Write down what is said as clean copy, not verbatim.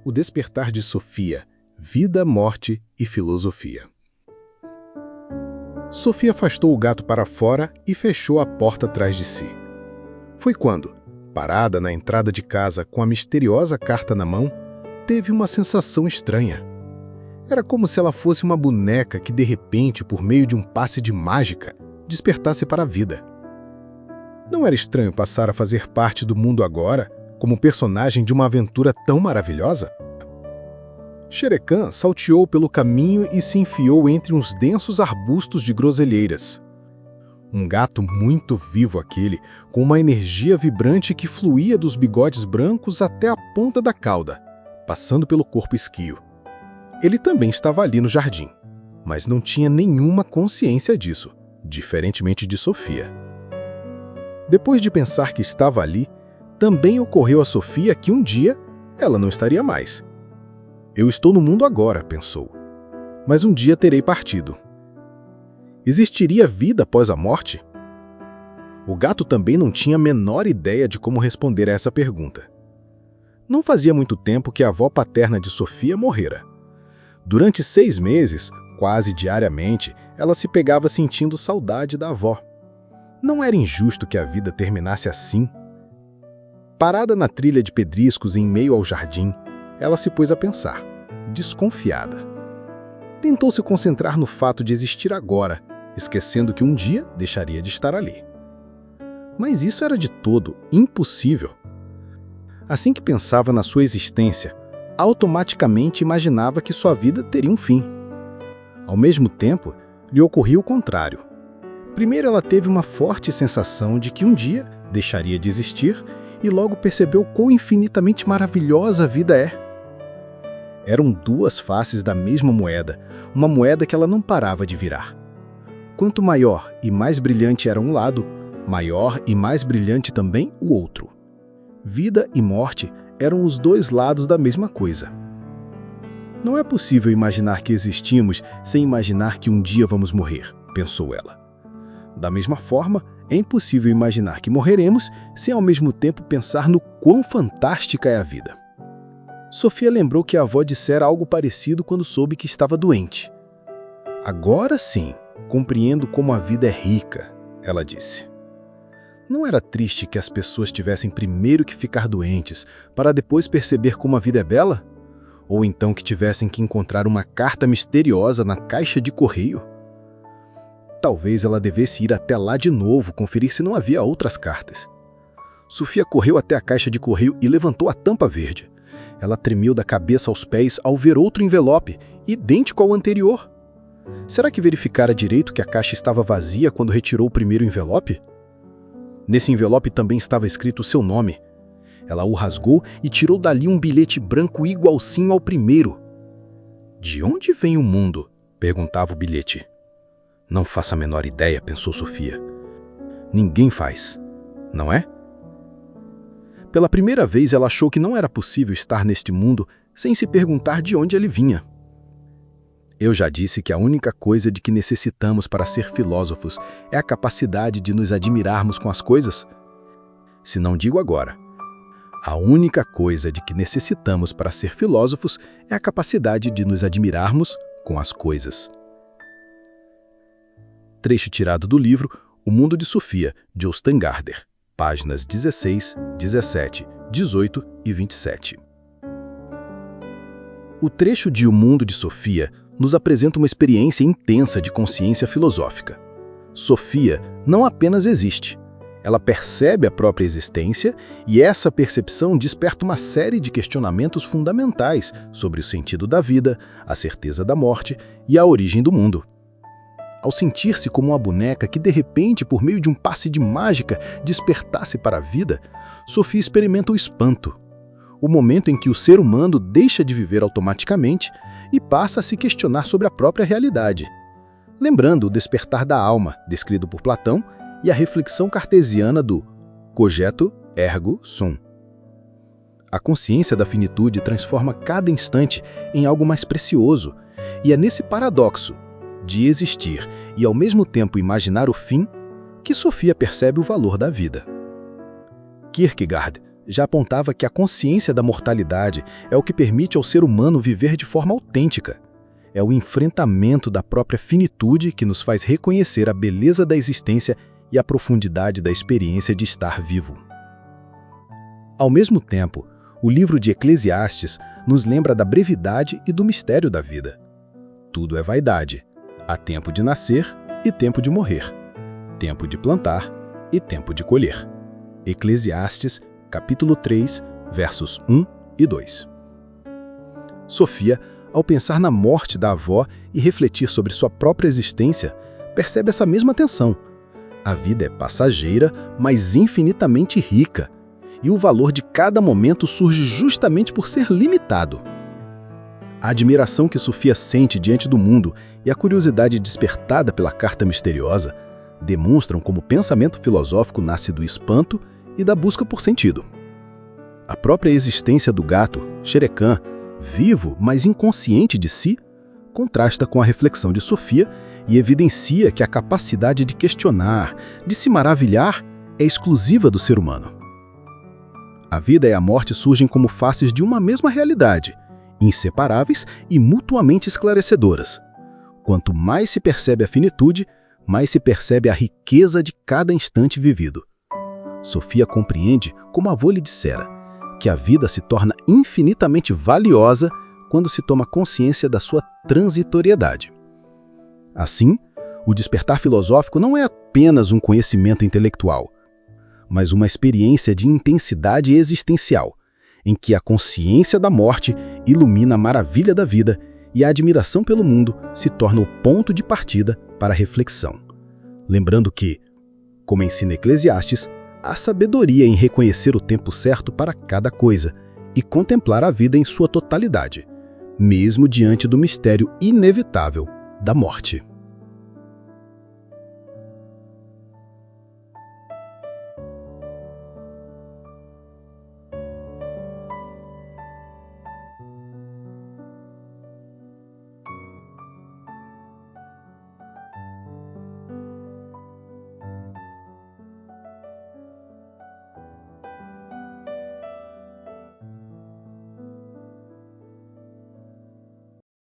O Despertar de Sofia, Vida, Morte e Filosofia. Sofia afastou o gato para fora e fechou a porta atrás de si. Foi quando, parada na entrada de casa com a misteriosa carta na mão, teve uma sensação estranha. Era como se ela fosse uma boneca que, de repente, por meio de um passe de mágica, despertasse para a vida. Não era estranho passar a fazer parte do mundo agora, como personagem de uma aventura tão maravilhosa? Shere Khan salteou pelo caminho e se enfiou entre uns densos arbustos de groselheiras. Um gato muito vivo aquele, com uma energia vibrante que fluía dos bigodes brancos até a ponta da cauda, passando pelo corpo esguio. Ele também estava ali no jardim, mas não tinha nenhuma consciência disso, diferentemente de Sofia. Depois de pensar que estava ali, também ocorreu a Sofia que um dia ela não estaria mais. Eu estou no mundo agora, pensou, mas um dia terei partido. Existiria vida após a morte? O gato também não tinha a menor ideia de como responder a essa pergunta. Não fazia muito tempo que a avó paterna de Sofia morrera. Durante 6 meses, quase diariamente, ela se pegava sentindo saudade da avó. Não era injusto que a vida terminasse assim. Parada na trilha de pedriscos em meio ao jardim, ela se pôs a pensar, desconfiada. Tentou se concentrar no fato de existir agora, esquecendo que um dia deixaria de estar ali. Mas isso era de todo impossível. Assim que pensava na sua existência, automaticamente imaginava que sua vida teria um fim. Ao mesmo tempo, lhe ocorria o contrário. Primeiro ela teve uma forte sensação de que um dia deixaria de existir e logo percebeu quão infinitamente maravilhosa a vida é. Eram duas faces da mesma moeda, uma moeda que ela não parava de virar. Quanto maior e mais brilhante era um lado, maior e mais brilhante também o outro. Vida e morte eram os dois lados da mesma coisa. Não é possível imaginar que existimos sem imaginar que um dia vamos morrer, pensou ela. Da mesma forma, é impossível imaginar que morreremos sem ao mesmo tempo pensar no quão fantástica é a vida. Sofia lembrou que a avó dissera algo parecido quando soube que estava doente. Agora sim, compreendo como a vida é rica, ela disse. Não era triste que as pessoas tivessem primeiro que ficar doentes, para depois perceber como a vida é bela? Ou então que tivessem que encontrar uma carta misteriosa na caixa de correio? Talvez ela devesse ir até lá de novo, conferir se não havia outras cartas. Sofia correu até a caixa de correio e levantou a tampa verde. Ela tremeu da cabeça aos pés ao ver outro envelope, idêntico ao anterior. Será que verificara direito que a caixa estava vazia quando retirou o primeiro envelope? Nesse envelope também estava escrito o seu nome. Ela o rasgou e tirou dali um bilhete branco igualzinho ao primeiro. De onde vem o mundo? Perguntava o bilhete. Não faço a menor ideia, pensou Sofia. Ninguém faz, não é? Pela primeira vez ela achou que não era possível estar neste mundo sem se perguntar de onde ele vinha. Eu já disse que a única coisa de que necessitamos para ser filósofos é a capacidade de nos admirarmos com as coisas. Se não digo agora, a única coisa de que necessitamos para ser filósofos é a capacidade de nos admirarmos com as coisas. Trecho tirado do livro O Mundo de Sofia, de Ostengarder, páginas 16, 17, 18 e 27. O trecho de O Mundo de Sofia nos apresenta uma experiência intensa de consciência filosófica. Sofia não apenas existe, ela percebe a própria existência e essa percepção desperta uma série de questionamentos fundamentais sobre o sentido da vida, a certeza da morte e a origem do mundo. Ao sentir-se como uma boneca que de repente, por meio de um passe de mágica, despertasse para a vida, Sofia experimenta o espanto, o momento em que o ser humano deixa de viver automaticamente e passa a se questionar sobre a própria realidade. Lembrando o despertar da alma, descrito por Platão, e a reflexão cartesiana do cogito ergo sum. A consciência da finitude transforma cada instante em algo mais precioso, e é nesse paradoxo de existir e ao mesmo tempo imaginar o fim que Sofia percebe o valor da vida. Kierkegaard já apontava que a consciência da mortalidade é o que permite ao ser humano viver de forma autêntica. É o enfrentamento da própria finitude que nos faz reconhecer a beleza da existência e a profundidade da experiência de estar vivo. Ao mesmo tempo, o livro de Eclesiastes nos lembra da brevidade e do mistério da vida. Tudo é vaidade. Há tempo de nascer e tempo de morrer. Tempo de plantar e tempo de colher. Eclesiastes, capítulo 3, versos 1 e 2. Sofia, ao pensar na morte da avó e refletir sobre sua própria existência, percebe essa mesma tensão. A vida é passageira, mas infinitamente rica, e o valor de cada momento surge justamente por ser limitado. A admiração que Sofia sente diante do mundo e a curiosidade despertada pela carta misteriosa demonstram como o pensamento filosófico nasce do espanto e da busca por sentido. A própria existência do gato, Shere Khan, vivo, mas inconsciente de si, contrasta com a reflexão de Sofia e evidencia que a capacidade de questionar, de se maravilhar, é exclusiva do ser humano. A vida e a morte surgem como faces de uma mesma realidade, inseparáveis e mutuamente esclarecedoras. Quanto mais se percebe a finitude, mais se percebe a riqueza de cada instante vivido. Sofia compreende, como a avó lhe dissera, que a vida se torna infinitamente valiosa quando se toma consciência da sua transitoriedade. Assim, o despertar filosófico não é apenas um conhecimento intelectual, mas uma experiência de intensidade existencial, em que a consciência da morte ilumina a maravilha da vida e a admiração pelo mundo se torna o ponto de partida para a reflexão. Lembrando que, como ensina Eclesiastes, há sabedoria em reconhecer o tempo certo para cada coisa e contemplar a vida em sua totalidade, mesmo diante do mistério inevitável da morte.